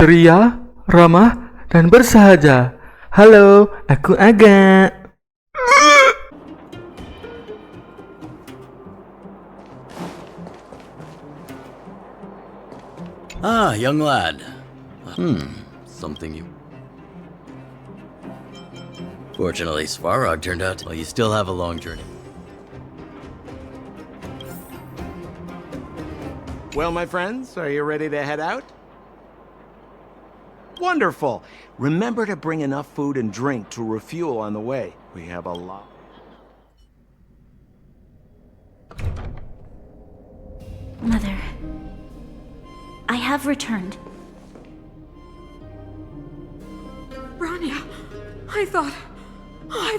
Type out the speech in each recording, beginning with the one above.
ceria, ramah, dan bersahaja. Halo, aku Aga. Ah, young lad. Something you... Fortunately, Svarog turned out... Well, you still have a long journey. Well, my friends, are you ready to head out? Wonderful! Remember to bring enough food and drink to refuel on the way. We have a lot. Mother, I have returned. Branya, I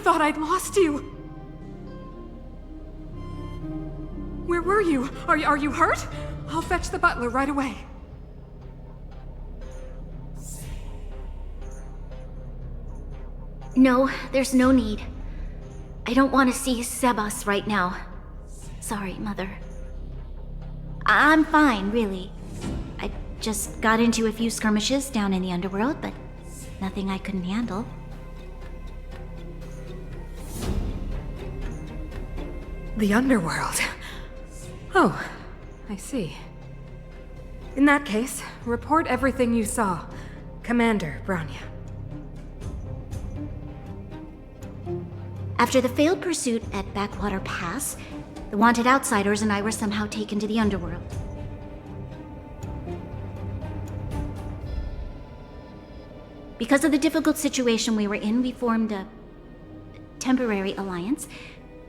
thought I'd lost you. Where were you? Are you hurt? I'll fetch the butler right away. No, there's no need. I don't want to see Sebas right now. Sorry, Mother. I'm fine, really. I just got into a few skirmishes down in the underworld, but nothing I couldn't handle. The underworld. Oh, I see. In that case, report everything you saw. Commander Branya. After the failed pursuit at Backwater Pass, the wanted outsiders and I were somehow taken to the underworld. Because of the difficult situation we were in, we formed a temporary alliance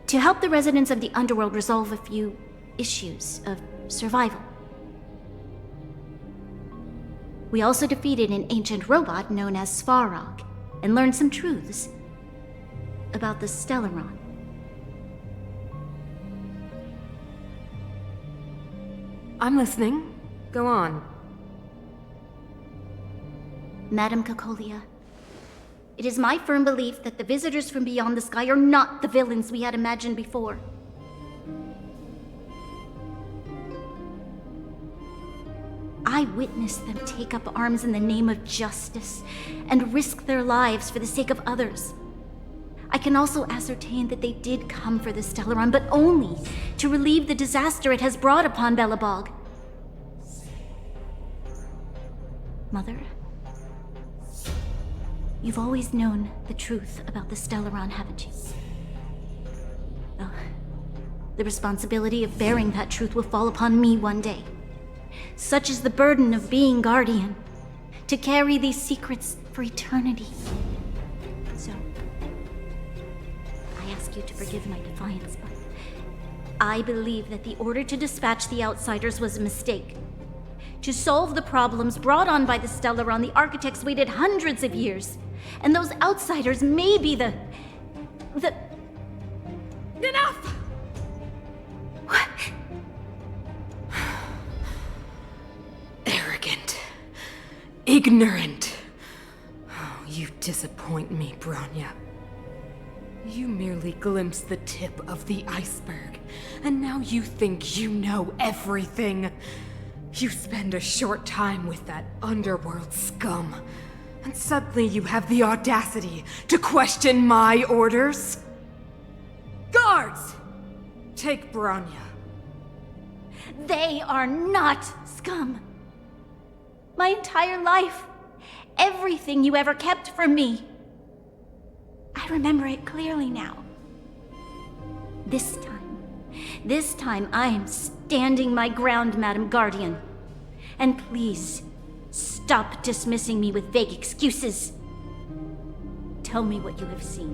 to help the residents of the underworld resolve a few issues of survival. We also defeated an ancient robot known as Svarog and learned some truths about the Stellaron. I'm listening. Go on. Madam Cocolia, it is my firm belief that the visitors from beyond the sky are not the villains we had imagined before. I witnessed them take up arms in the name of justice and risk their lives for the sake of others. I can also ascertain that they did come for the Stellaron, but only to relieve the disaster it has brought upon Belobog. Mother, you've always known the truth about the Stellaron, haven't you? Well, the responsibility of bearing that truth will fall upon me one day. Such is the burden of being Guardian, to carry these secrets for eternity. So, I ask you to forgive my defiance, but I believe that the order to dispatch the outsiders was a mistake. To solve the problems brought on by the Stellaron, the architects waited hundreds of years. And those outsiders may be the... Enough! What? Arrogant. Ignorant. Oh, you disappoint me, Branya. You merely glimpsed the tip of the iceberg, and now you think you know everything. You spend a short time with that underworld scum, and suddenly you have the audacity to question my orders? Guards! Take Branya. They are not scum. My entire life, everything you ever kept from me. I remember it clearly now. This time I am standing my ground, Madam Guardian. And please, stop dismissing me with vague excuses. Tell me what you have seen.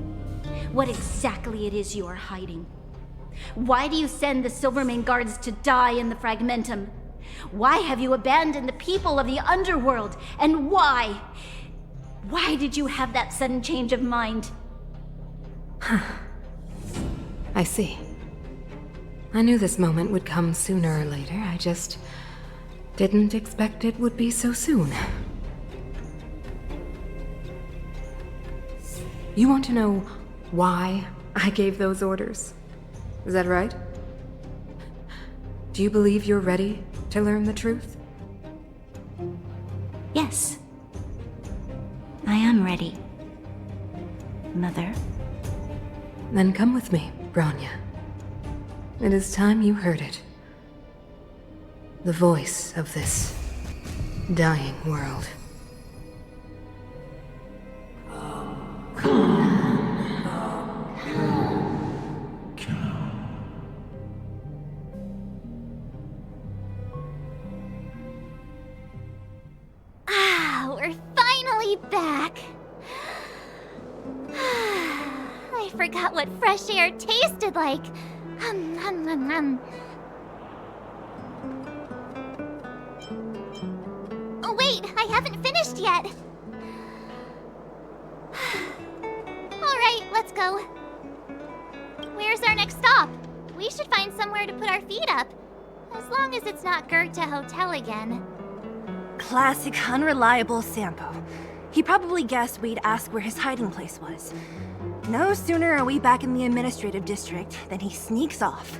What exactly it is you are hiding. Why do you send the Silvermane guards to die in the Fragmentum? Why have you abandoned the people of the underworld? And why? Why did you have that sudden change of mind? I see. I knew this moment would come sooner or later. I just didn't expect it would be so soon. You want to know why I gave those orders? Is that right? Do you believe you're ready to learn the truth? Yes, I am ready. Mother. Then come with me, Bronya. It is time you heard it. The voice of this dying world. Ah, we're finally back. I forgot what fresh air tasted like. Oh, wait, I haven't finished yet. Alright, let's go. Where's our next stop? We should find somewhere to put our feet up. As long as it's not Goethe Hotel again. Classic unreliable Sampo. He probably guessed we'd ask where his hiding place was. No sooner are we back in the administrative district than he sneaks off.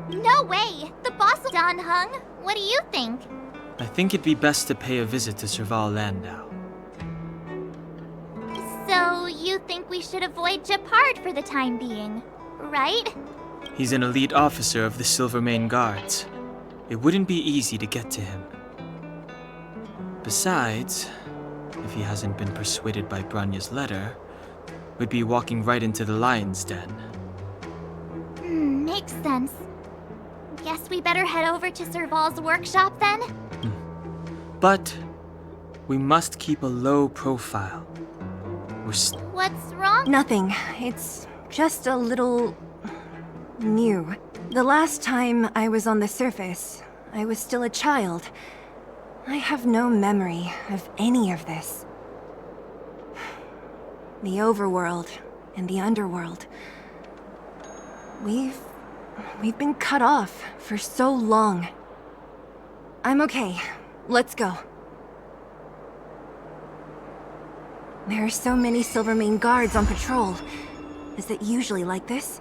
No way! The boss is on, Hung. What do you think? I think it'd be best to pay a visit to Serval Landau. So, you think we should avoid Japard for the time being, right? He's an elite officer of the Silvermane Guards. It wouldn't be easy to get to him. Besides, if he hasn't been persuaded by Branya's letter, we'd be walking right into the lion's den. Makes sense. Guess we better head over to Serval's workshop then? But we must keep a low profile. What's wrong? Nothing. It's just a little... new. The last time I was on the surface, I was still a child. I have no memory of any of this. The overworld and the underworld. We've been cut off for so long. I'm okay. Let's go. There are so many Silvermane guards on patrol. Is it usually like this?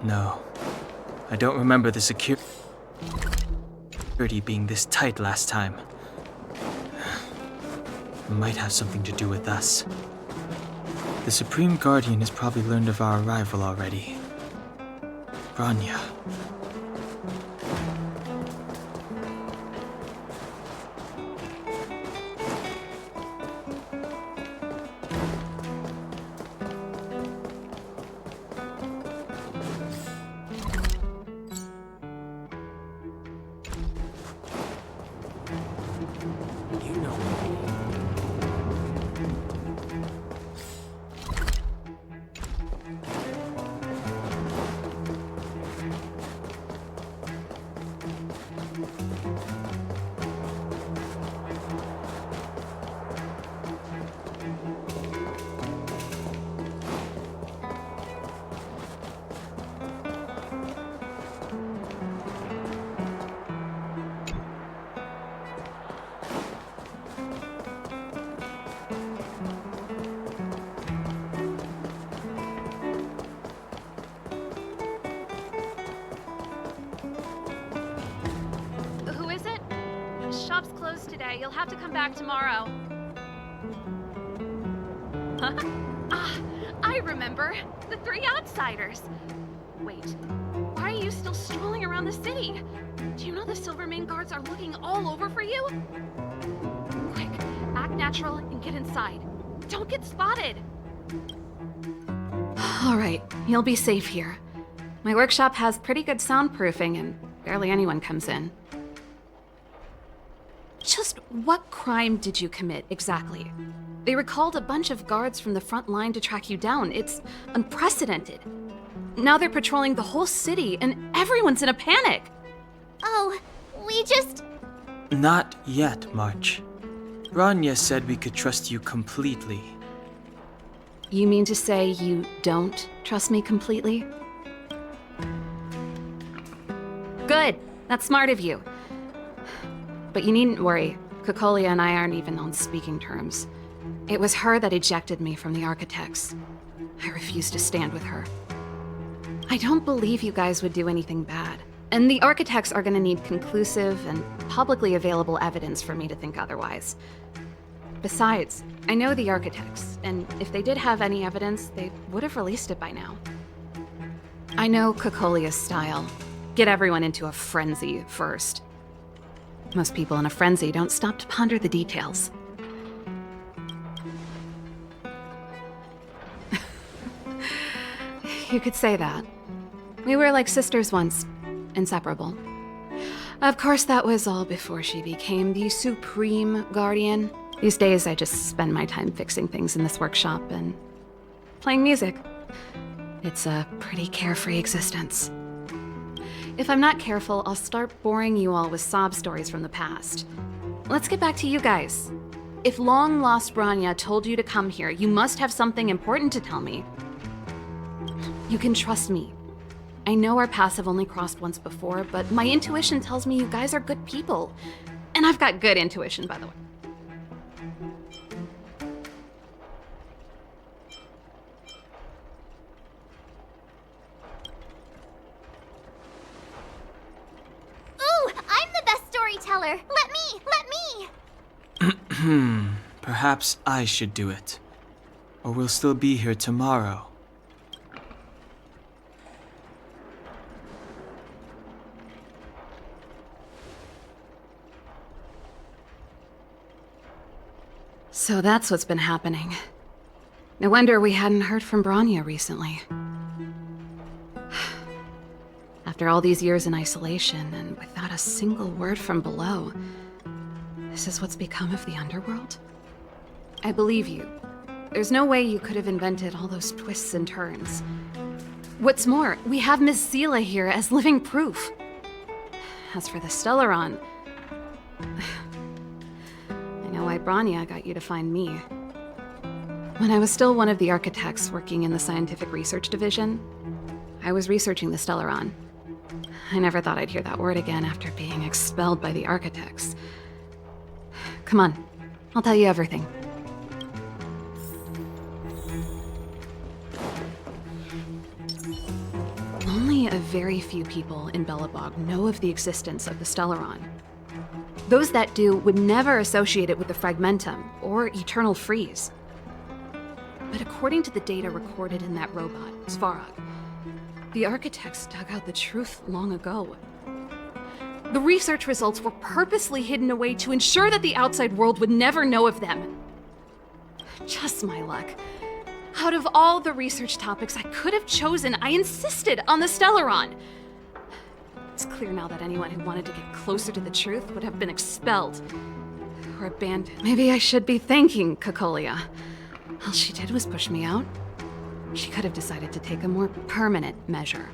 No. I don't remember the security being this tight last time. It might have something to do with us. The Supreme Guardian has probably learned of our arrival already. Bronya. Shop's closed today. You'll have to come back tomorrow. Huh? Ah, I remember. The three outsiders. Wait, why are you still strolling around the city? Do you know the Silvermane guards are looking all over for you? Quick, act natural and get inside. Don't get spotted. All right, you'll be safe here. My workshop has pretty good soundproofing and barely anyone comes in. Just what crime did you commit, exactly? They recalled a bunch of guards from the front line to track you down. It's unprecedented. Now they're patrolling the whole city, and everyone's in a panic! Oh, we just... Not yet, March. Bronya said we could trust you completely. You mean to say you don't trust me completely? Good. That's smart of you. But you needn't worry. Kokolia and I aren't even on speaking terms. It was her that ejected me from the Architects. I refused to stand with her. I don't believe you guys would do anything bad. And the Architects are gonna need conclusive and publicly available evidence for me to think otherwise. Besides, I know the Architects, and if they did have any evidence, they would have released it by now. I know Kokolia's style. Get everyone into a frenzy first. Most people in a frenzy don't stop to ponder the details. You could say that. We were like sisters once, inseparable. Of course, that was all before she became the Supreme Guardian. These days, I just spend my time fixing things in this workshop and playing music. It's a pretty carefree existence. If I'm not careful, I'll start boring you all with sob stories from the past. Let's get back to you guys. If long-lost Branya told you to come here, you must have something important to tell me. You can trust me. I know our paths have only crossed once before, but my intuition tells me you guys are good people. And I've got good intuition, by the way. Ooh, I'm the best storyteller. Let me. Perhaps I should do it. Or we'll still be here tomorrow. So that's what's been happening. No wonder we hadn't heard from Branya recently. After all these years in isolation and without a single word from below, this is what's become of the underworld? I believe you. There's no way you could have invented all those twists and turns. What's more, we have Miss Seela here as living proof. As for the Stellaron, I know why Branya got you to find me. When I was still one of the Architects working in the Scientific Research Division, I was researching the Stellaron. I never thought I'd hear that word again after being expelled by the Architects. Come on, I'll tell you everything. Only a very few people in Belobog know of the existence of the Stellaron. Those that do would never associate it with the Fragmentum or Eternal Freeze. But according to the data recorded in that robot, Svarog, the Architects dug out the truth long ago. The research results were purposely hidden away to ensure that the outside world would never know of them. Just my luck. Out of all the research topics I could have chosen, I insisted on the Stellaron. It's clear now that anyone who wanted to get closer to the truth would have been expelled or abandoned. Maybe I should be thanking Kokolia. All she did was push me out. She could have decided to take a more permanent measure.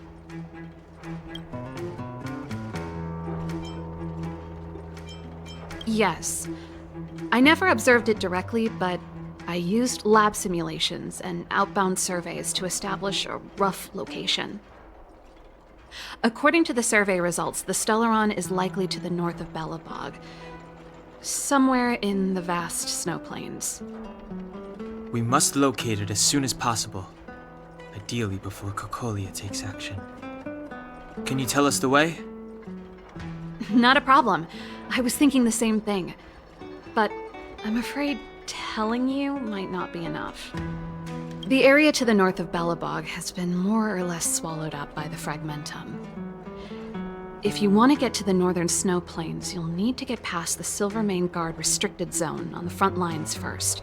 Yes. I never observed it directly, but I used lab simulations and outbound surveys to establish a rough location. According to the survey results, the Stellaron is likely to the north of Belobog, somewhere in the vast snow plains. We must locate it as soon as possible. Ideally before Kokolia takes action. Can you tell us the way? Not a problem. I was thinking the same thing. But I'm afraid telling you might not be enough. The area to the north of Belobog has been more or less swallowed up by the Fragmentum. If you want to get to the northern snow plains, you'll need to get past the Silvermane Guard restricted zone on the front lines first.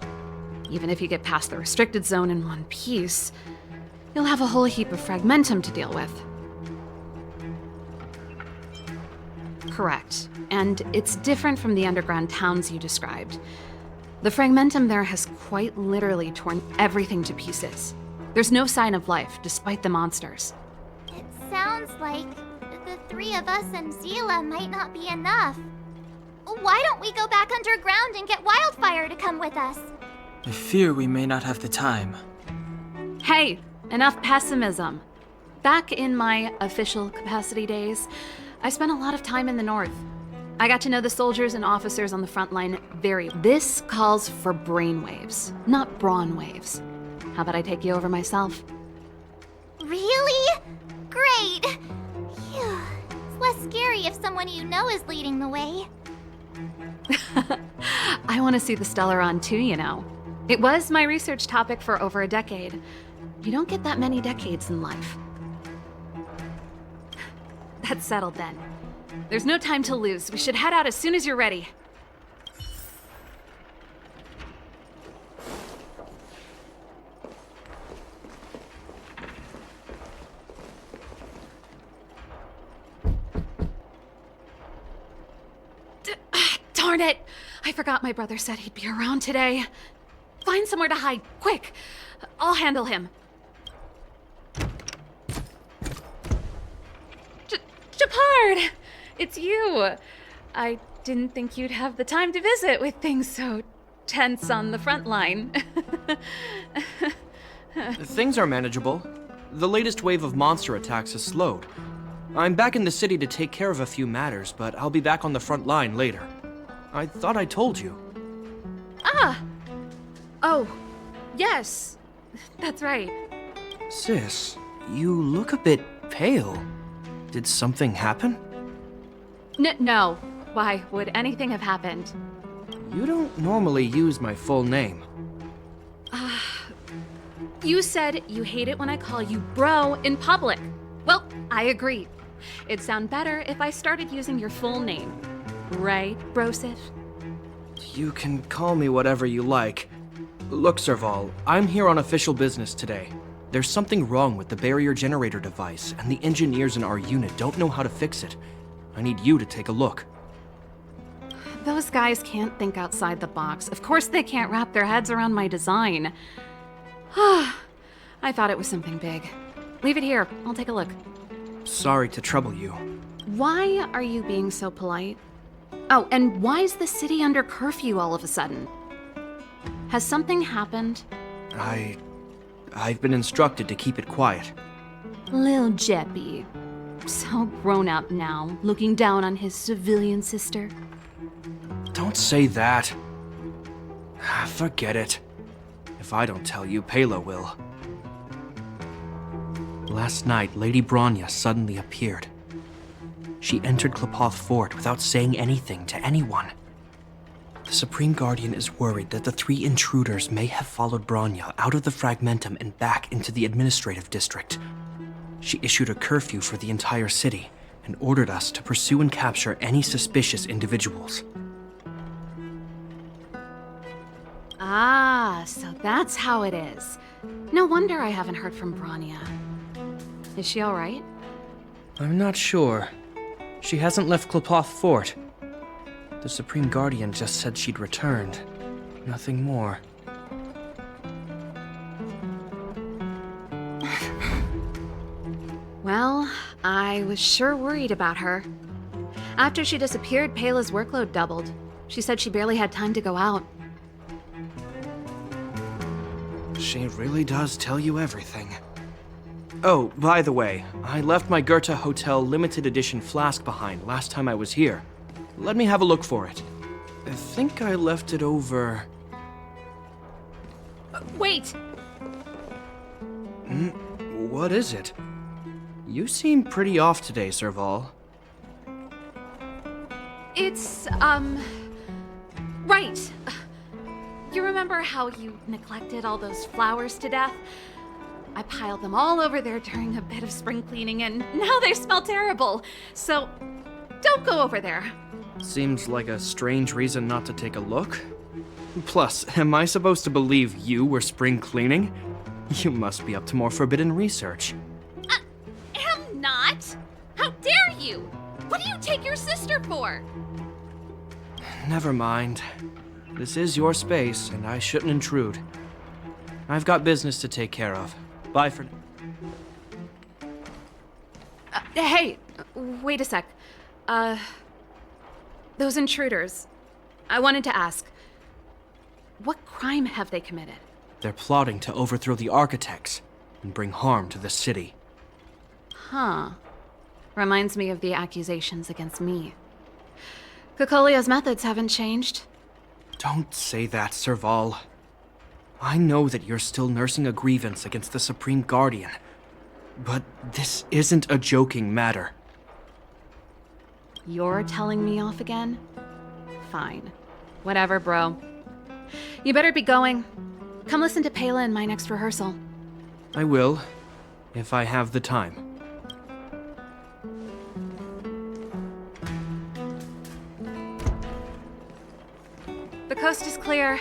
Even if you get past the restricted zone in one piece, you'll have a whole heap of Fragmentum to deal with. Correct. And it's different from the underground towns you described. The Fragmentum there has quite literally torn everything to pieces. There's no sign of life, despite the monsters. It sounds like the three of us and Seela might not be enough. Why don't we go back underground and get Wildfire to come with us? I fear we may not have the time. Hey, enough pessimism. Back in my official capacity days, I spent a lot of time in the north. I got to know the soldiers and officers on the front line very. This calls for brainwaves, not brawn waves. How about I take you over myself? Really? Great! Phew. It's less scary if someone you know is leading the way. I want to see the Stellaron too, you know. It was my research topic for over a decade. You don't get that many decades in life. That's settled then. There's no time to lose. We should head out as soon as you're ready. Darn it! I forgot my brother said he'd be around today. Find somewhere to hide, quick! I'll handle him. Shepard! It's you! I didn't think you'd have the time to visit with things so tense on the front line. Things are manageable. The latest wave of monster attacks has slowed. I'm back in the city to take care of a few matters, but I'll be back on the front line later. I thought I told you. Ah! Oh, yes. That's right. Sis, you look a bit pale. Did something happen? No. Why would anything have happened? You don't normally use my full name. You said you hate it when I call you bro in public. Well, I agree. It'd sound better if I started using your full name. Right, Brosif? You can call me whatever you like. Look, Serval, I'm here on official business today. There's something wrong with the barrier generator device, and the engineers in our unit don't know how to fix it. I need you to take a look. Those guys can't think outside the box. Of course they can't wrap their heads around my design. I thought it was something big. Leave it here. I'll take a look. Sorry to trouble you. Why are you being so polite? Oh, and why is the city under curfew all of a sudden? Has something happened? I've been instructed to keep it quiet. Lil Jeppy. So grown up now, looking down on his civilian sister. Don't say that. Forget it. If I don't tell you, Pela will. Last night, Lady Bronya suddenly appeared. She entered Klepoth Fort without saying anything to anyone. The Supreme Guardian is worried that the 3 intruders may have followed Bronya out of the Fragmentum and back into the administrative district. She issued a curfew for the entire city and ordered us to pursue and capture any suspicious individuals. Ah, so that's how it is. No wonder I haven't heard from Bronya. Is she all right? I'm not sure. She hasn't left Klepoth Fort. The Supreme Guardian just said she'd returned. Nothing more. Well, I was sure worried about her. After she disappeared, Pela's workload doubled. She said she barely had time to go out. She really does tell you everything. Oh, by the way, I left my Goethe Hotel limited edition flask behind last time I was here. Let me have a look for it. I think I left it over... Wait! What is it? You seem pretty off today, Serval. It's, right. You remember how you neglected all those flowers to death? I piled them all over there during a bit of spring cleaning, and now they smell terrible. So, don't go over there. Seems like a strange reason not to take a look. Plus, am I supposed to believe you were spring cleaning? You must be up to more forbidden research. Am not? How dare you? What do you take your sister for? Never mind. This is your space, and I shouldn't intrude. I've got business to take care of. Bye for now. Hey, wait a sec. Those intruders. I wanted to ask, what crime have they committed? They're plotting to overthrow the architects and bring harm to the city. Huh. Reminds me of the accusations against me. Kokolia's methods haven't changed. Don't say that, Serval. I know that you're still nursing a grievance against the Supreme Guardian. But this isn't a joking matter. You're telling me off again? Fine. Whatever, bro. You better be going. Come listen to Pela in my next rehearsal. I will, if I have the time. The coast is clear.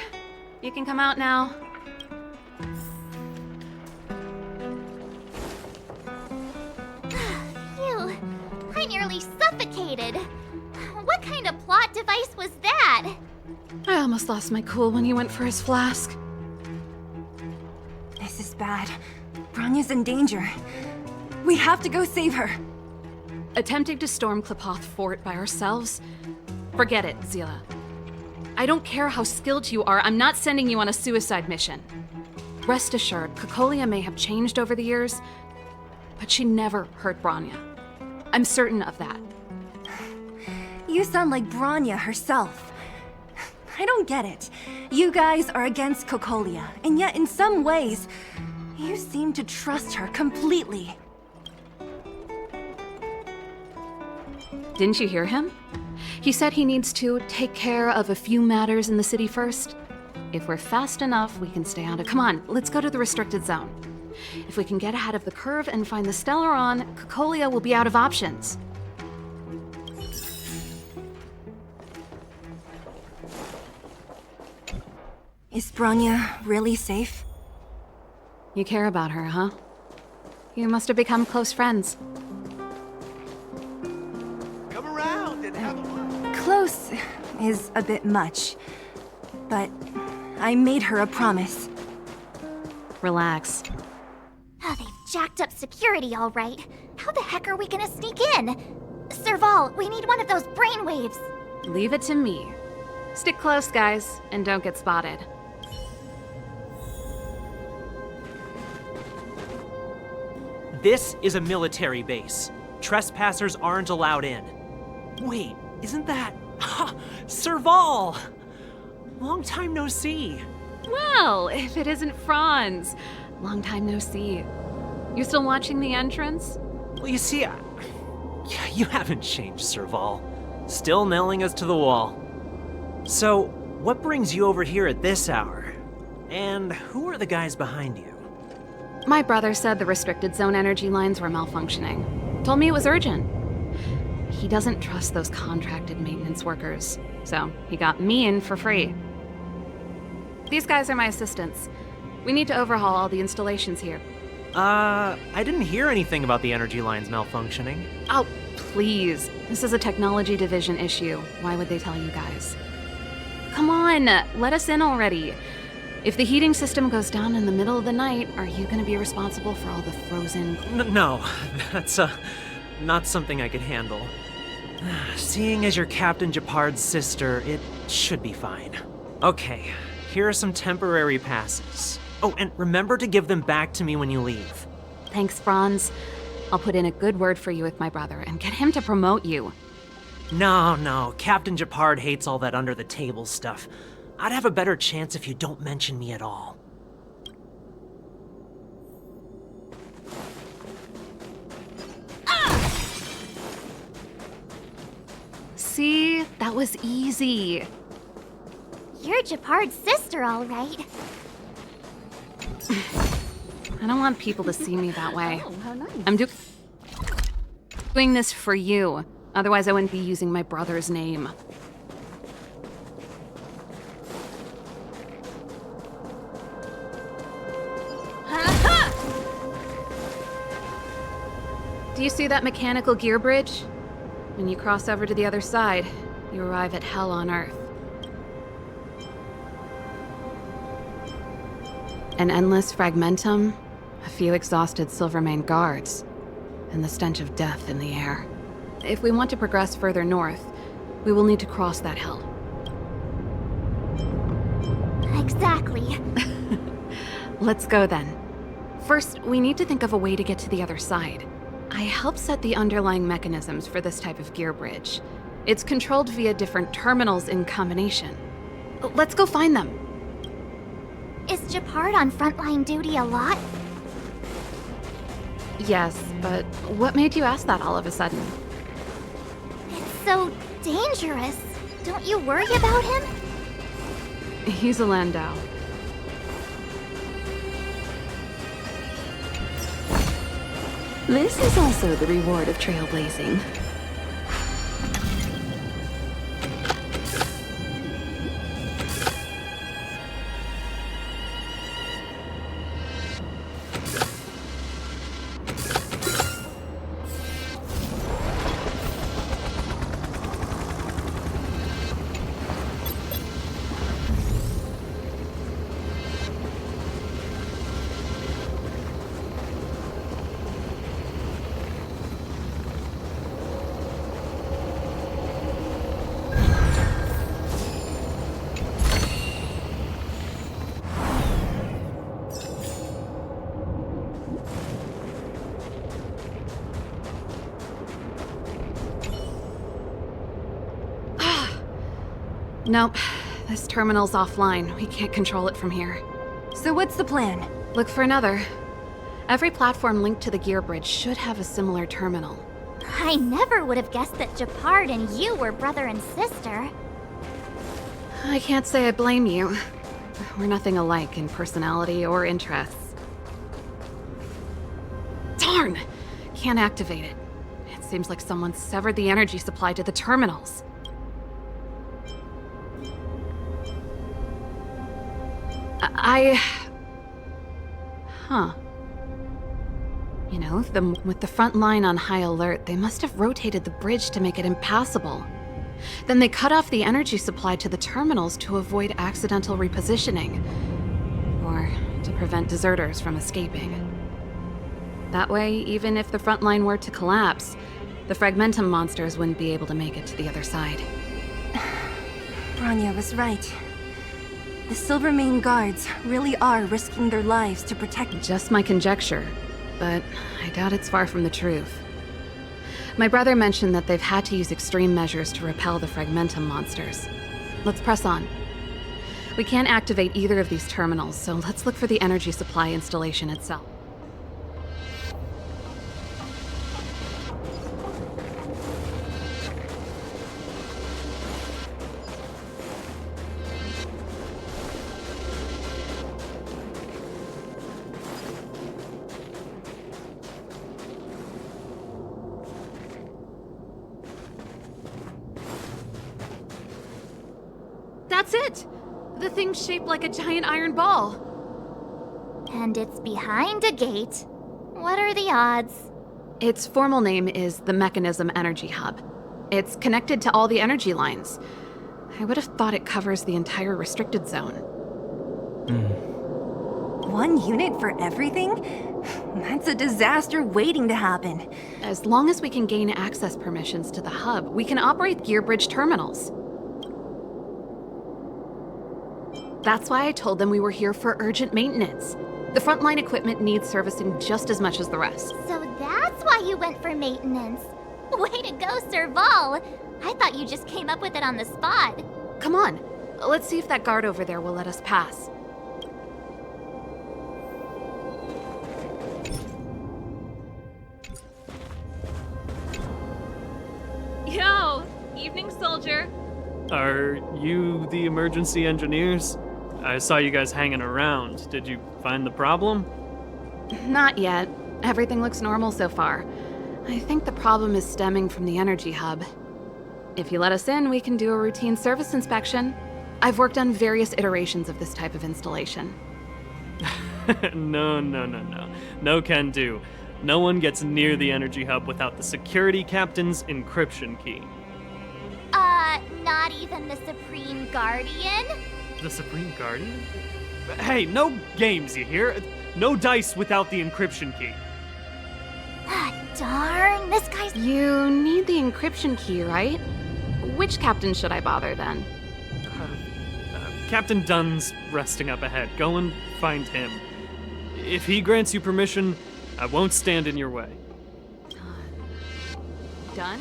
You can come out now. Phew. I nearly suffocated. What kind of plot device was that? I almost lost my cool when he went for his flask. This is bad. Bronya's in danger. We have to go save her. Attempting to storm Klepoth Fort by ourselves? Forget it, Zila. I don't care how skilled you are, I'm not sending you on a suicide mission. Rest assured, Kokolia may have changed over the years, but she never hurt Bronya. I'm certain of that. You sound like Bronya herself. I don't get it. You guys are against Kokolia, and yet in some ways, you seem to trust her completely. Didn't you hear him? He said he needs to take care of a few matters in the city first. If we're fast enough, we can stay out of— Come on, let's go to the restricted zone. If we can get ahead of the curve and find the Stellaron, Kokolia will be out of options. Is Bronya really safe? You care about her, huh? You must have become close friends. Come around and have a look. Close is a bit much, but I made her a promise. Relax. Oh, they've jacked up security, all right. How the heck are we gonna sneak in? Serval, we need one of those brainwaves. Leave it to me. Stick close, guys, and don't get spotted. This is a military base. Trespassers aren't allowed in. Wait, isn't that... Serval! Long time no see. Well, if it isn't Franz. Long time no see. You still watching the entrance? Well, you see, you haven't changed, Serval. Still nailing us to the wall. So, what brings you over here at this hour? And who are the guys behind you? My brother said the restricted zone energy lines were malfunctioning. Told me it was urgent. He doesn't trust those contracted maintenance workers, so he got me in for free. These guys are my assistants. We need to overhaul all the installations here. I didn't hear anything about the energy lines malfunctioning. Oh, please. This is a technology division issue. Why would they tell you guys? Come on, let us in already. If the heating system goes down in the middle of the night, are you going to be responsible for all the frozen... No, that's not something I could handle. Seeing as you're Captain Japard's sister, it should be fine. Okay, here are some temporary passes. Oh, and remember to give them back to me when you leave. Thanks, Franz. I'll put in a good word for you with my brother and get him to promote you. No, Captain Japard hates all that under-the-table stuff. I'd have a better chance if you don't mention me at all. See? That was easy. You're Japard's sister, all right. I don't want people to see me that way. I'm doing this for you. Otherwise, I wouldn't be using my brother's name. Do you see that mechanical gear bridge? When you cross over to the other side, you arrive at Hell on Earth. An endless fragmentum, a few exhausted Silvermane guards, and the stench of death in the air. If we want to progress further north, we will need to cross that hell. Exactly. Let's go then. First, we need to think of a way to get to the other side. I helped set the underlying mechanisms for this type of gear bridge. It's controlled via different terminals in combination. Let's go find them. Is Gepard on frontline duty a lot? Yes, but what made you ask that all of a sudden? It's so dangerous. Don't you worry about him? He's a Landau. This is also the reward of trailblazing. Nope. This terminal's offline. We can't control it from here. So what's the plan? Look for another. Every platform linked to the gear bridge should have a similar terminal. I never would have guessed that Gepard and you were brother and sister. I can't say I blame you. We're nothing alike in personality or interests. Darn! Can't activate it. It seems like someone severed the energy supply to the terminals. Huh. You know, with the front line on high alert, they must have rotated the bridge to make it impassable. Then they cut off the energy supply to the terminals to avoid accidental repositioning. Or to prevent deserters from escaping. That way, even if the front line were to collapse, the Fragmentum monsters wouldn't be able to make it to the other side. Bronya was right. The Silvermane guards really are risking their lives to protect— Just my conjecture, but I doubt it's far from the truth. My brother mentioned that they've had to use extreme measures to repel the Fragmentum monsters. Let's press on. We can't activate either of these terminals, so let's look for the energy supply installation itself. That's it! The thing's shaped like a giant iron ball. And it's behind a gate. What are the odds? Its formal name is the Mechanism Energy Hub. It's connected to all the energy lines. I would have thought it covers the entire restricted zone. One unit for everything? That's a disaster waiting to happen. As long as we can gain access permissions to the hub, we can operate gear bridge terminals. That's why I told them we were here for urgent maintenance. The frontline equipment needs servicing just as much as the rest. So that's why you went for maintenance. Way to go, Serval! I thought you just came up with it on the spot. Come on, let's see if that guard over there will let us pass. Yo, evening soldier. Are you the emergency engineers? I saw you guys hanging around. Did you find the problem? Not yet. Everything looks normal so far. I think the problem is stemming from the energy hub. If you let us in, we can do a routine service inspection. I've worked on various iterations of this type of installation. No. No can do. No one gets near the energy hub without the security captain's encryption key. Not even the Supreme Guardian? The Supreme Guardian? Hey, no games, you hear? No dice without the encryption key. Darn, this guy's— You need the encryption key, right? Which captain should I bother then? Captain Dunn's resting up ahead. Go and find him. If he grants you permission, I won't stand in your way. done?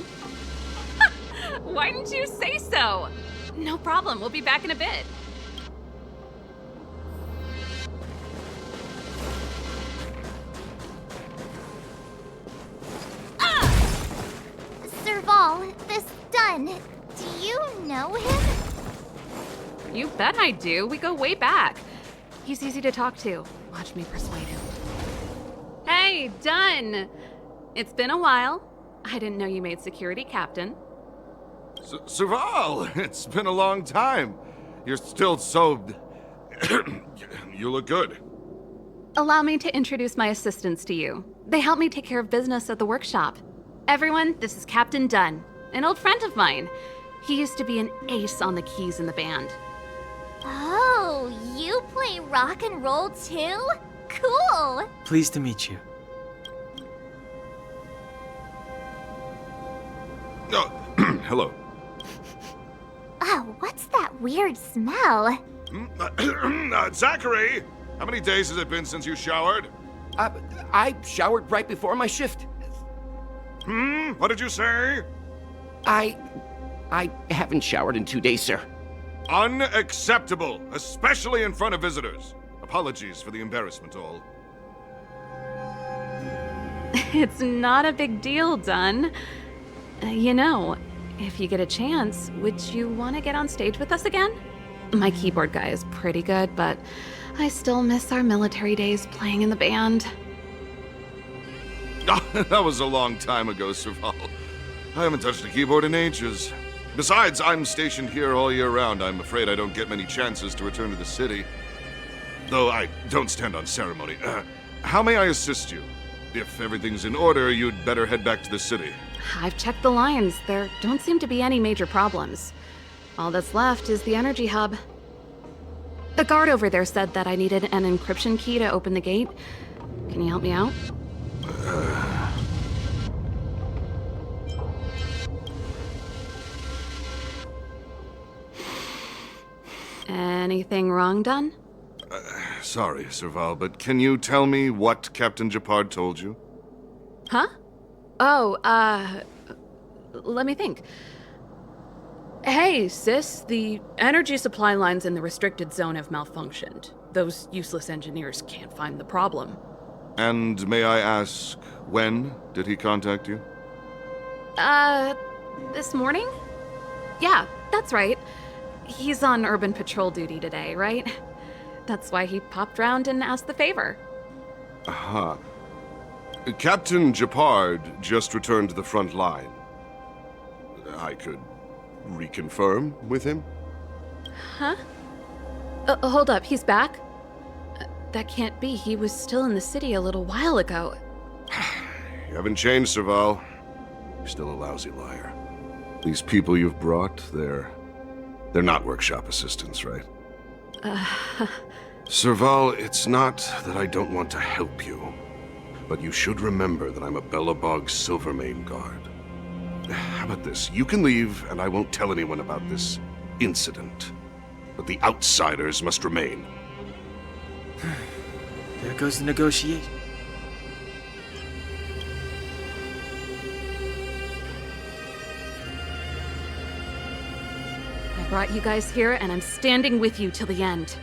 Why didn't you say so? No problem, we'll be back in a bit. Serval, this Dunn, do you know him? You bet I do. We go way back. He's easy to talk to. Watch me persuade him. Hey, Dunn! It's been a while. I didn't know you made security captain. Serval, it's been a long time. You're still so... You look good. Allow me to introduce my assistants to you. They help me take care of business at the workshop. Everyone, this is Captain Dunn, an old friend of mine. He used to be an ace on the keys in the band. Oh, you play rock and roll too? Cool! Pleased to meet you. Oh, hello. Oh, what's that weird smell? Zachary! How many days has it been since you showered? I showered right before my shift. What did you say? I haven't showered in 2 days, sir. Unacceptable, especially in front of visitors. Apologies for the embarrassment, all. It's not a big deal, Dunn. You know, if you get a chance, would you want to get on stage with us again? My keyboard guy is pretty good, but I still miss our military days playing in the band. That was a long time ago, Serval. I haven't touched a keyboard in ages. Besides, I'm stationed here all year round. I'm afraid I don't get many chances to return to the city. Though I don't stand on ceremony. How may I assist you? If everything's in order, you'd better head back to the city. I've checked the lines. There don't seem to be any major problems. All that's left is the energy hub. The guard over there said that I needed an encryption key to open the gate. Can you help me out? Anything wrong, Dunn? Sorry, Serval, but can you tell me what Captain Japard told you? Huh? Oh, let me think. Hey, sis, the energy supply lines in the restricted zone have malfunctioned. Those useless engineers can't find the problem. And may I ask, when did he contact you? This morning? Yeah, that's right. He's on urban patrol duty today, right? That's why he popped round and asked the favor. Aha. Captain Japard just returned to the front line. I could reconfirm with him? Huh? Hold up, he's back? That can't be. He was still in the city a little while ago. You haven't changed, Serval. You're still a lousy liar. These people you've brought, they're not workshop assistants, right? Serval, it's not that I don't want to help you, but you should remember that I'm a Belobog Silvermane guard. How about this? You can leave, and I won't tell anyone about this incident. But the outsiders must remain. There goes the negotiation. I brought you guys here, and I'm standing with you till the end.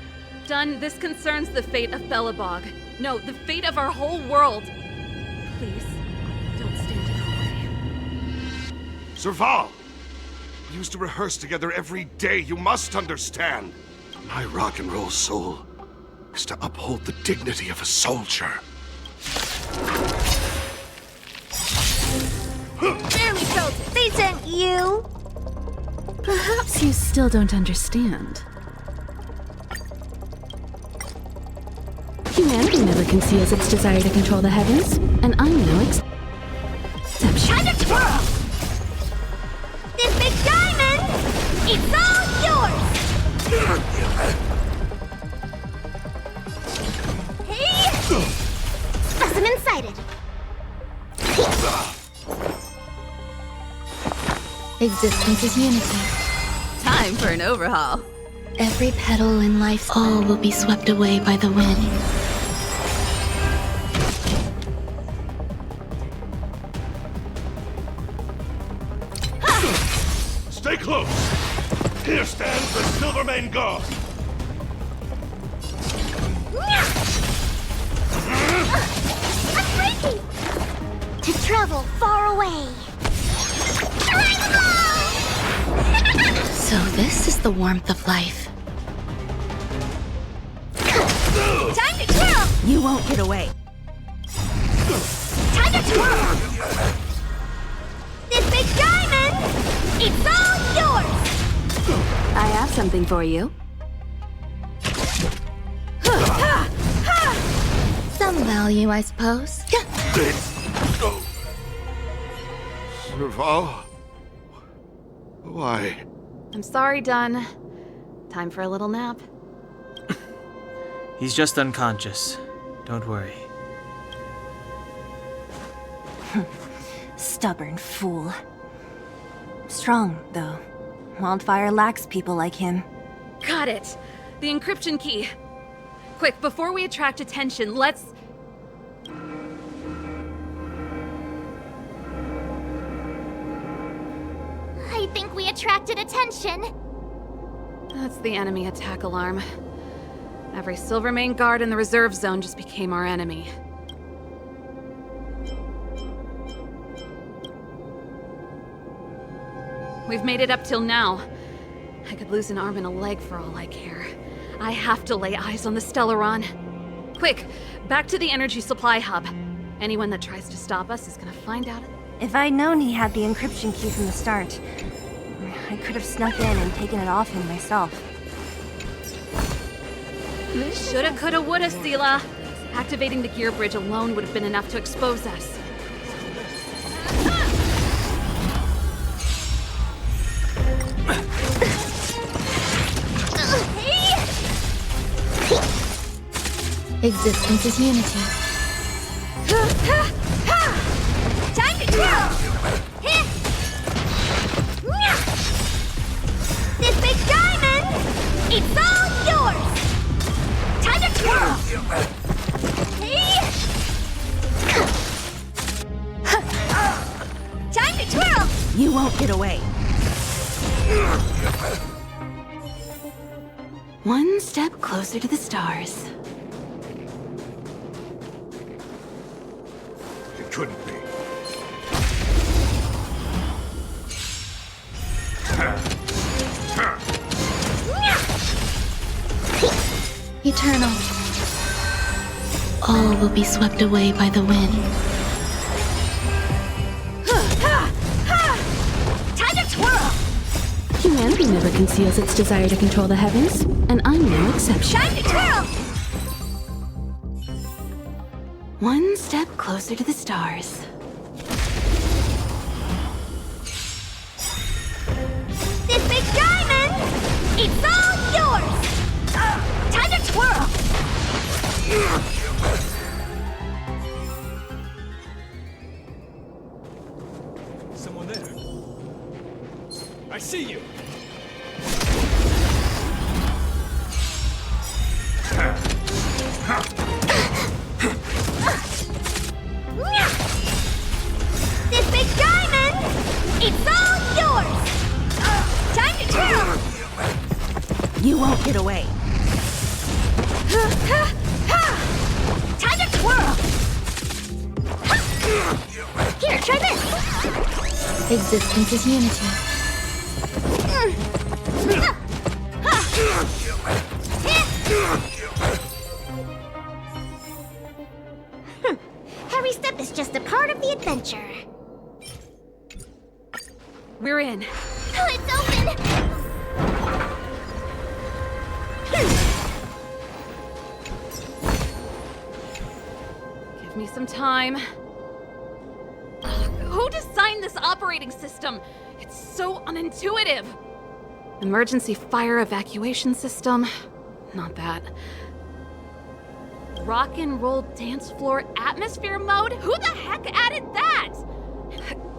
Dunn, this concerns the fate of Belobog. No, the fate of our whole world. Please, don't stand in our way. Serval! We used to rehearse together every day, you must understand. My rock and roll soul is to uphold the dignity of a soldier. There we go! They sent you! Perhaps you still don't understand. Humanity never conceals its desire to control the heavens, and I'm no exception. Time to twirl! This big diamond, it's all yours! Hey! Specimen sighted. Existence is unity. Time for an overhaul. Every petal in life's all will be swept away by the wind. Stay close! Here stands the Silvermane Guard! I'm breaking! To travel far away. So this is the warmth of life. Time to twirl! You won't get away. Time to twirl! This big diamond! It's all yours! I have something for you. Some value, I suppose. Serval? Why? I'm sorry, Dunn. Time for a little nap. He's just unconscious. Don't worry. Stubborn fool. Strong, though. Wildfire lacks people like him. Got it! The encryption key. Quick, before we attract attention, let's... I think we attracted attention. That's the enemy attack alarm. Every Silvermane guard in the reserve zone just became our enemy. We've made it up till now. I could lose an arm and a leg for all I care. I have to lay eyes on the Stellaron. Quick, back to the energy supply hub. Anyone that tries to stop us is gonna find out. If I'd known he had the encryption key from the start, I could have snuck in and taken it off him myself. Shoulda, coulda, woulda, Sela. Activating the gear bridge alone would have been enough to expose us. Existence is unity. Time to twirl! This big diamond! It's all yours! Time to twirl! Time to twirl! You won't get away. One step closer to the stars. It couldn't be. Eternal. All will be swept away by the wind. Time to twirl! Humanity never conceals its desire to control the heavens, and I'm no exception. Time to twirl! One step closer to the stars. This big diamond! It's all yours! Time to twirl! Someone there. I see you. This big diamond! It's all yours! Time to twirl! You won't get away. Time to twirl! Here, try this! Existence is unity. Every step is just a part of the adventure. We're in. Oh, it's open! Give me some time. Who designed this operating system? It's so unintuitive. Emergency fire evacuation system? Not that. Rock and roll dance floor atmosphere mode? Who the heck added that?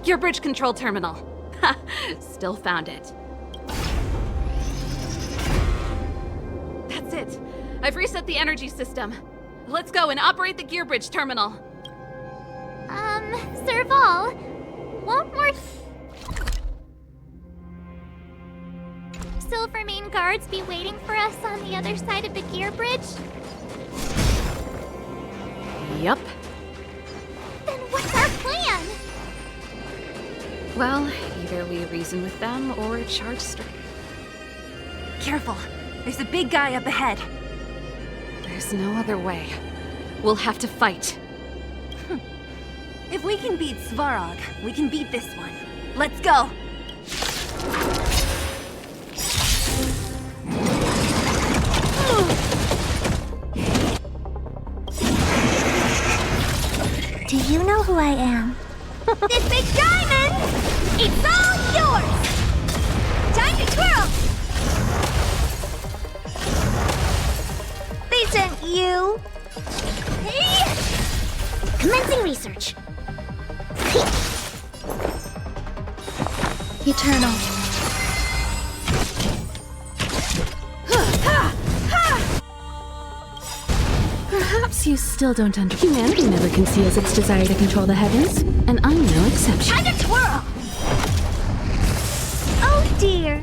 Gear bridge control terminal. Still found it. That's it. I've reset the energy system. Let's go and operate the gear bridge terminal. Serval, what more... guards be waiting for us on the other side of the gear bridge? Yup. Then what's our plan? Well, either we reason with them or charge straight. Careful. There's a big guy up ahead. There's no other way. We'll have to fight. If we can beat Svarog, we can beat this one. Let's go! Do you know who I am? This big diamond! It's all yours! Time to twirl! They sent you! Hey! Commencing research. Eternal. Perhaps you still don't understand. Humanity never conceals its desire to control the heavens, and I'm no exception. Time to twirl! Oh dear.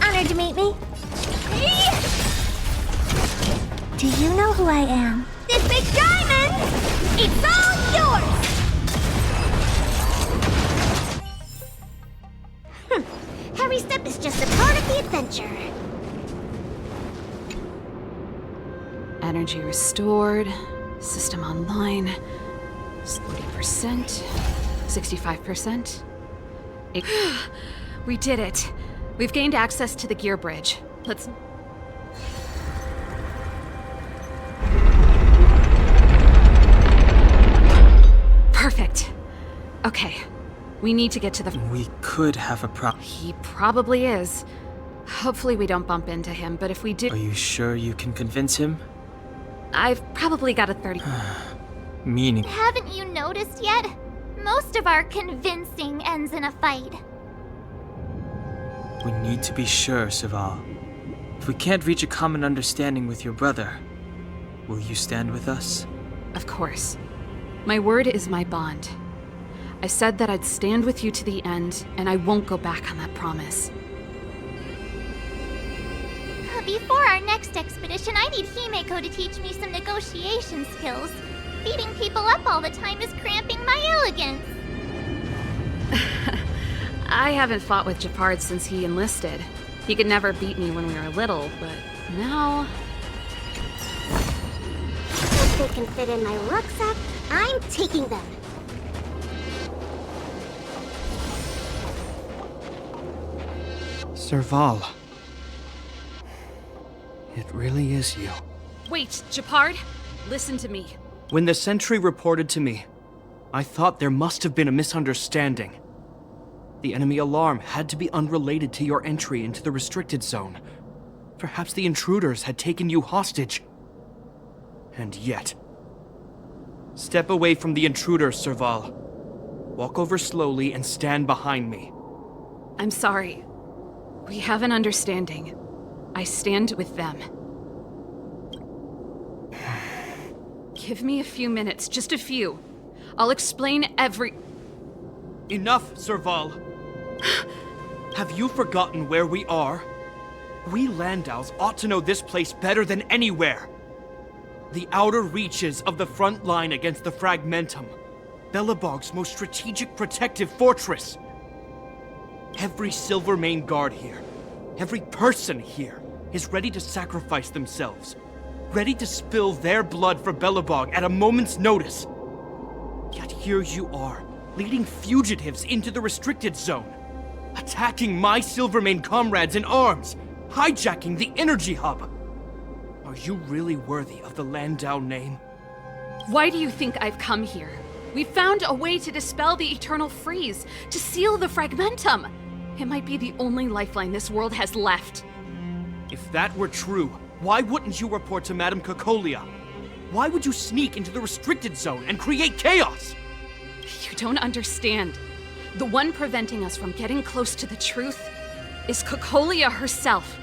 Honored to meet me. Do you know who I am? This big diamond! It's all yours! Every step is just a part of the adventure. Energy restored. System online. 40%. 65%. We did it. We've gained access to the gear bridge. Let's... Perfect. Okay. We need to get to the... We could have a problem. He probably is. Hopefully we don't bump into him, but if we do... Are you sure you can convince him? I've probably got a 30... Meaning... Haven't you noticed yet? Most of our convincing ends in a fight. We need to be sure, Serval. If we can't reach a common understanding with your brother, will you stand with us? Of course. My word is my bond. I said that I'd stand with you to the end, and I won't go back on that promise. Before our next expedition, I need Himeko to teach me some negotiation skills. Beating people up all the time is cramping my elegance. I haven't fought with Japard since he enlisted. He could never beat me when we were little, but now... If they can fit in my rucksack, I'm taking them. Serval. It really is you. Wait, Japard, listen to me. When the sentry reported to me, I thought there must have been a misunderstanding. The enemy alarm had to be unrelated to your entry into the restricted zone. Perhaps the intruders had taken you hostage. And yet... Step away from the intruders, Serval. Walk over slowly and stand behind me. I'm sorry. We have an understanding. I stand with them. Give me a few minutes, just a few. I'll explain every... Enough, Serval. Have you forgotten where we are? We Landaus ought to know this place better than anywhere. The outer reaches of the front line against the Fragmentum. Belobog's most strategic protective fortress. Every Silvermane guard here, every person here, is ready to sacrifice themselves. Ready to spill their blood for Belobog at a moment's notice. Yet here you are, leading fugitives into the restricted zone. Attacking my Silvermane comrades in arms, hijacking the energy hub. Are you really worthy of the Landau name? Why do you think I've come here? We found a way to dispel the eternal freeze, to seal the Fragmentum. It might be the only lifeline this world has left. If that were true, why wouldn't you report to Madame Cocolia? Why would you sneak into the restricted zone and create chaos? You don't understand. The one preventing us from getting close to the truth is Cocolia herself.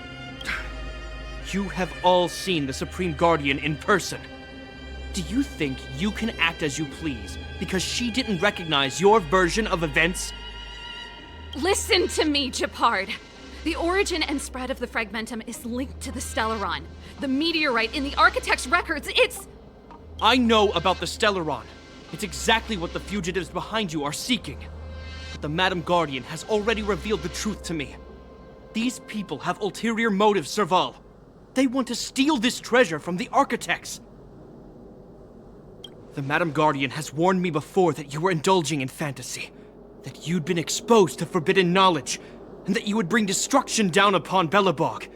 You have all seen the Supreme Guardian in person. Do you think you can act as you please because she didn't recognize your version of events? Listen to me, Gepard. The origin and spread of the Fragmentum is linked to the Stellaron. The meteorite in the Architect's records, it's... I know about the Stellaron. It's exactly what the fugitives behind you are seeking. But the Madam Guardian has already revealed the truth to me. These people have ulterior motives, Serval. They want to steal this treasure from the Architects. The Madam Guardian has warned me before that you were indulging in fantasy, that you'd been exposed to forbidden knowledge, and that you would bring destruction down upon Belobog.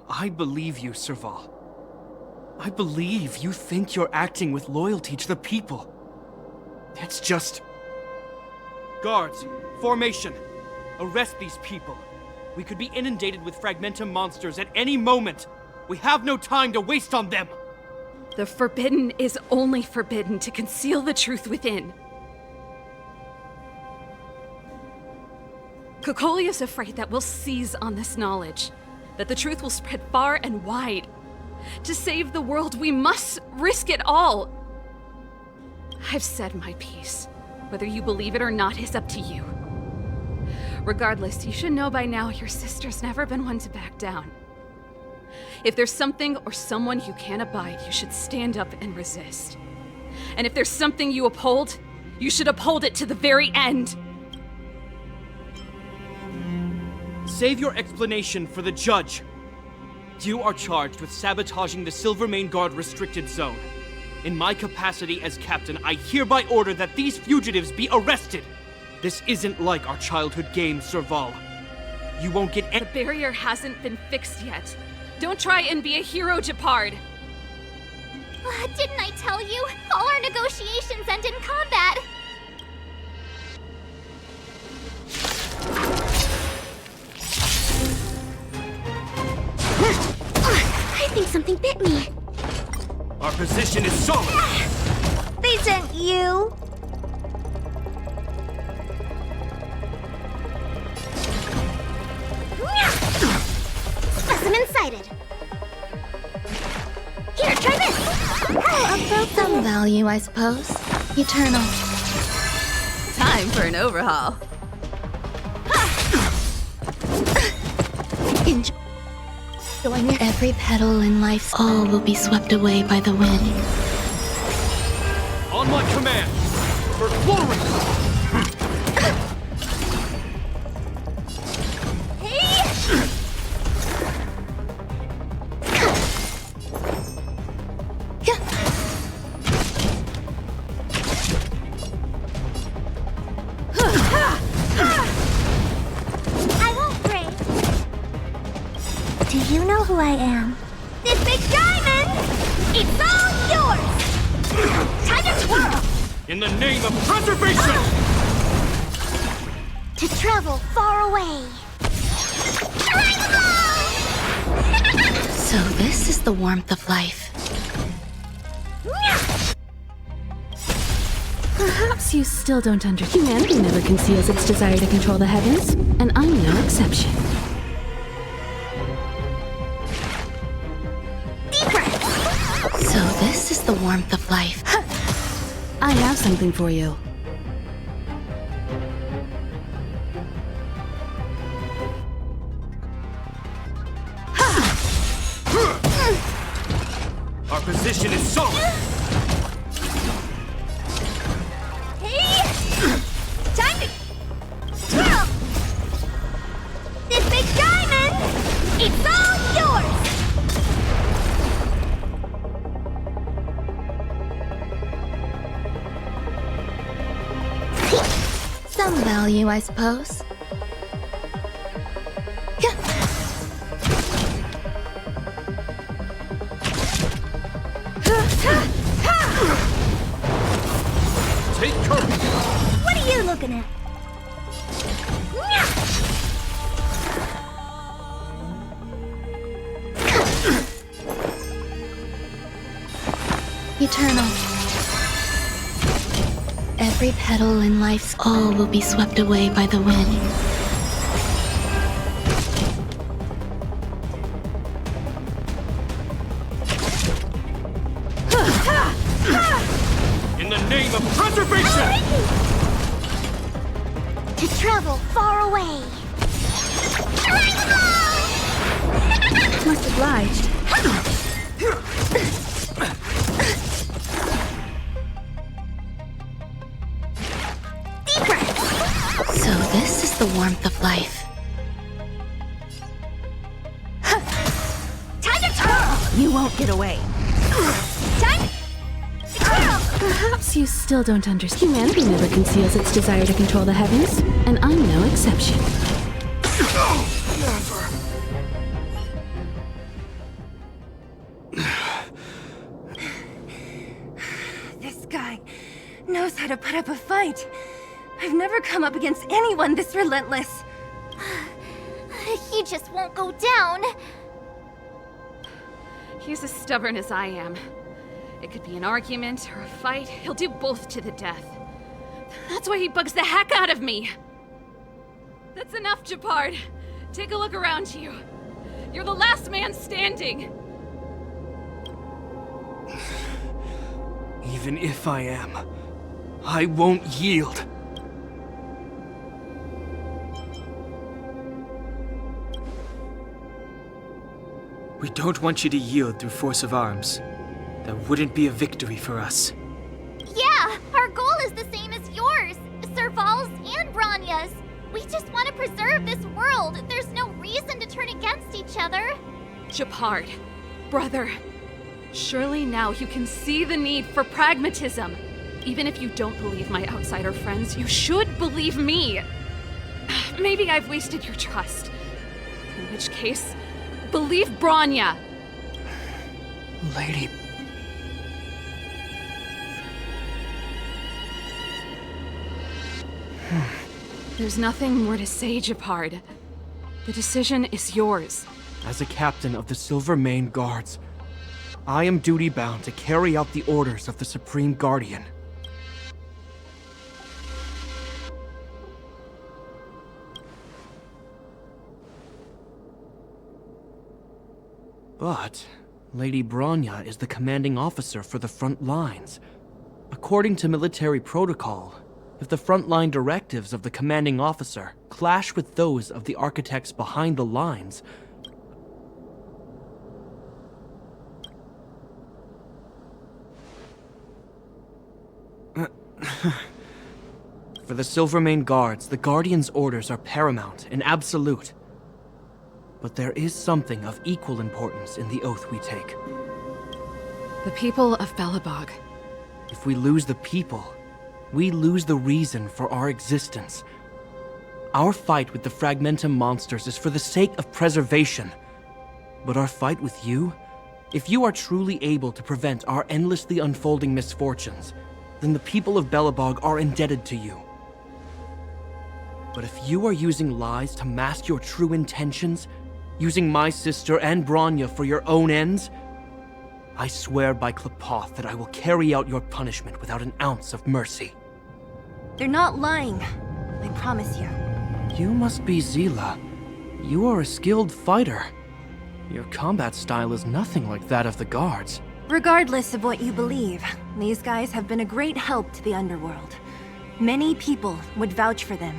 I believe you, Serval. I believe you think you're acting with loyalty to the people. It's just... Guards, formation. Arrest these people. We could be inundated with Fragmentum monsters at any moment. We have no time to waste on them. The forbidden is only forbidden to conceal the truth within. Cocolia's afraid that we'll seize on this knowledge, that the truth will spread far and wide. To save the world, we must risk it all. I've said my piece. Whether you believe it or not is up to you. Regardless, you should know by now your sister's never been one to back down. If there's something or someone you can't abide, you should stand up and resist. And if there's something you uphold, you should uphold it to the very end. Save your explanation for the judge. You are charged with sabotaging the Silvermane Guard restricted zone. In my capacity as captain, I hereby order that these fugitives be arrested. This isn't like our childhood game, Serval. You won't get any— The barrier hasn't been fixed yet. Don't try and be a hero, Gepard. Didn't I tell you? All our negotiations end in combat. I think something bit me. Our position is solid. They sent you. Specimen sighted. Here, try this. Some value, I suppose. Eternal. Time for an overhaul. Enjoying every petal in life's all will be swept away by the wind. On my command, for glory! I won't break. Do you know who I am? This big diamond! It's all yours! Time to twirl! In the name of preservation! To travel far away. So this is the warmth of life. Perhaps you still don't understand. Humanity never conceals its desire to control the heavens, and I'm no exception. So this is the warmth of life. I have something for you. Our position is solid. Time to twirl! This big diamond! It's all yours! Some value, I suppose. Take courage. What are you looking at? Eternal. Every petal in life's all will be swept away by the wind. In the name of preservation! To travel far away. Much obliged. So this is the warmth of life. Time to twirl! You won't get away. Time to twirl! Perhaps you still don't understand. Humanity never conceals its desire to control the heavens, and I'm no exception. This guy knows how to put up a fight. I've never come up against anyone this relentless. He just won't go down. He's as stubborn as I am. It could be an argument or a fight. He'll do both to the death. That's why he bugs the heck out of me. That's enough, Japard. Take a look around you. You're the last man standing. Even if I am, I won't yield. We don't want you to yield through force of arms. That wouldn't be a victory for us. Yeah, our goal is the same as yours, Serval's and Bronya's. We just want to preserve this world. There's no reason to turn against each other. Japard, brother, surely now you can see the need for pragmatism. Even if you don't believe my outsider friends, you should believe me. Maybe I've wasted your trust. In which case, believe Bronya. Lady... There's nothing more to say, Japard. The decision is yours. As a captain of the Silver Mane Guards, I am duty-bound to carry out the orders of the Supreme Guardian. But Lady Bronya is the commanding officer for the front lines. According to military protocol, if the frontline directives of the commanding officer clash with those of the architects behind the lines, for the Silvermane Guards, the Guardian's orders are paramount and absolute. But there is something of equal importance in the oath we take. The people of Belobog. If we lose the people, we lose the reason for our existence. Our fight with the Fragmentum monsters is for the sake of preservation. But our fight with you? If you are truly able to prevent our endlessly unfolding misfortunes, then the people of Belobog are indebted to you. But if you are using lies to mask your true intentions, using my sister and Bronya for your own ends, I swear by Klapoth that I will carry out your punishment without an ounce of mercy. They're not lying. I promise you. You must be Zila. You are a skilled fighter. Your combat style is nothing like that of the guards. Regardless of what you believe, these guys have been a great help to the underworld. Many people would vouch for them.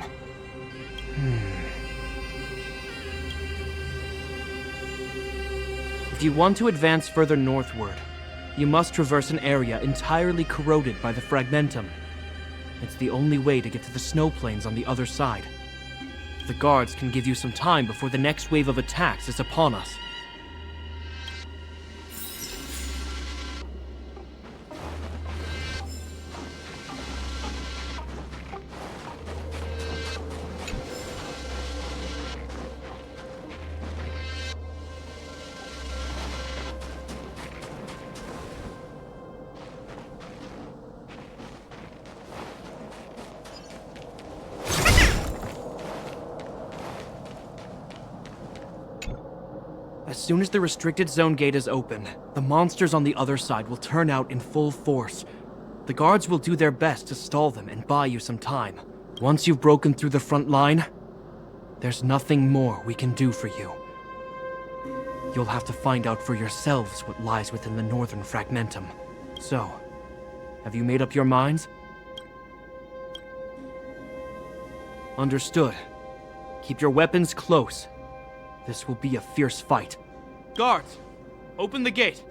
If you want to advance further northward, you must traverse an area entirely corroded by the Fragmentum. It's the only way to get to the snow plains on the other side. The guards can give you some time before the next wave of attacks is upon us. As soon as the restricted zone gate is open, the monsters on the other side will turn out in full force. The guards will do their best to stall them and buy you some time. Once you've broken through the front line, there's nothing more we can do for you. You'll have to find out for yourselves what lies within the northern fragmentum. So, have you made up your minds? Understood. Keep your weapons close. This will be a fierce fight. Guards, open the gate.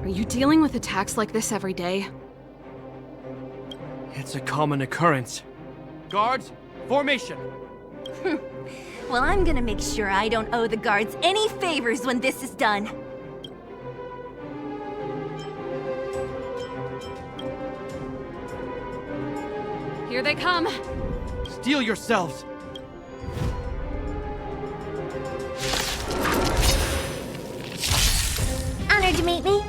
Are you dealing with attacks like this every day? It's a common occurrence. Guards, formation! Well, I'm gonna make sure I don't owe the guards any favors when this is done. Here they come. Steel yourselves! Honored to meet me.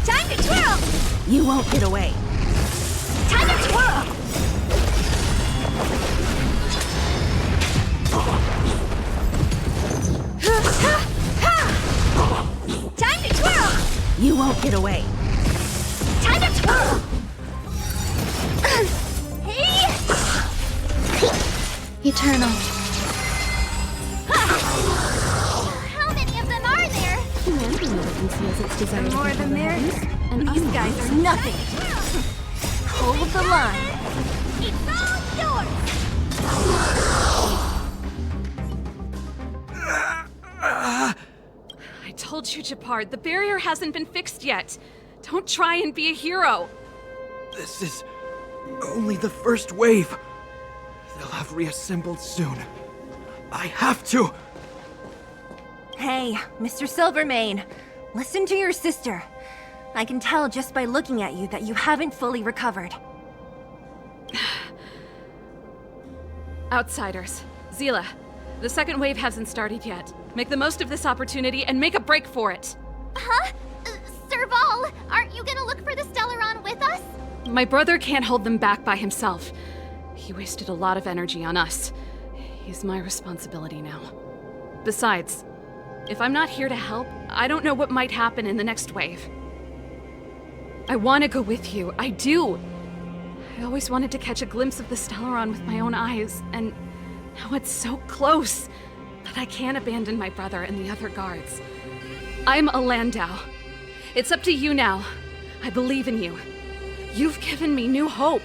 Time to twirl! You won't get away. Time to twirl! Time to twirl! You won't get away. Time to twirl! Eternal. How many of them are there? Humanity never conceals its desire The to more the control merrier. heavens, and These guys are nothing. Hold the line. It's all yours! I told you, Gepard, the barrier hasn't been fixed yet. Don't try and be a hero. This is only the first wave. They'll have reassembled soon. I have to! Hey, Mr. Silvermane, listen to your sister. I can tell just by looking at you that you haven't fully recovered. Outsiders. Zila, the second wave hasn't started yet. Make the most of this opportunity and make a break for it. Huh? Serval, aren't you gonna look for the Stellaron with us? My brother can't hold them back by himself. He wasted a lot of energy on us. He's my responsibility now. Besides, if I'm not here to help, I don't know what might happen in the next wave. I want to go with you. I do. I always wanted to catch a glimpse of the Stellaron with my own eyes, and now it's so close. But I can't abandon my brother and the other guards. I'm a Landau. It's up to you now. I believe in you. You've given me new hope.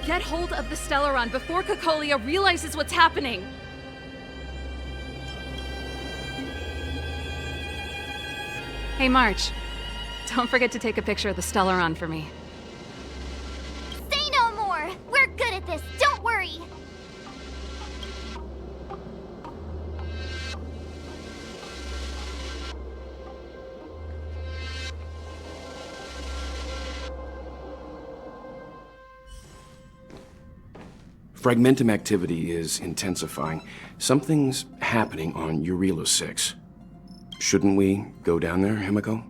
Get hold of the Stellaron before Cocolia realizes what's happening. Hey, March. Don't forget to take a picture of the Stellaron for me. Say no more! We're good at this, don't worry! Fragmentum activity is intensifying. Something's happening on Eurilo 6. Shouldn't we go down there, Himiko?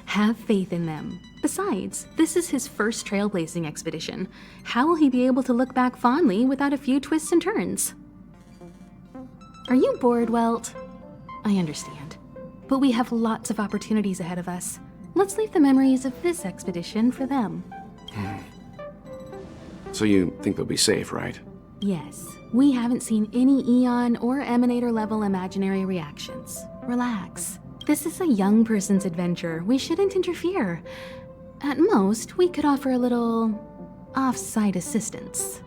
Have faith in them. Besides, this is his first trailblazing expedition. How will he be able to look back fondly without a few twists and turns? Are you bored, Welt? I understand. But we have lots of opportunities ahead of us. Let's leave the memories of this expedition for them. So you think they'll be safe, right? Yes. We haven't seen any Eon or Emanator level imaginary reactions. Relax. This is a young person's adventure. We shouldn't interfere. At most, we could offer a little off-site assistance.